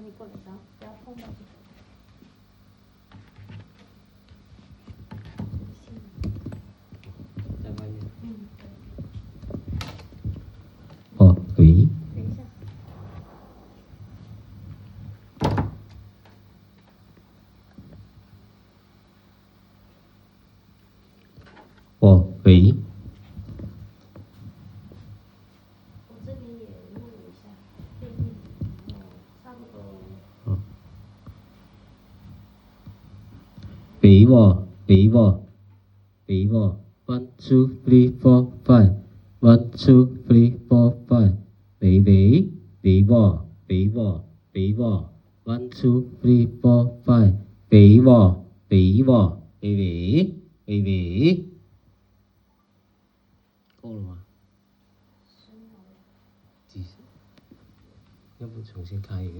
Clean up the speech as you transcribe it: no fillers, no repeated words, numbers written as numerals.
你过来找，不要碰到这个。在外面。哦，喂，等一下。哦，喂，我这边也录一下，配音，然后差不多。喂我，喂我，喂我 ，one two three four five，one two three four five，喂喂，喂我，喂我，喂我 ，one two three four five，喂我，喂我，喂喂，喂喂，够了吗？几？要不重新开一个？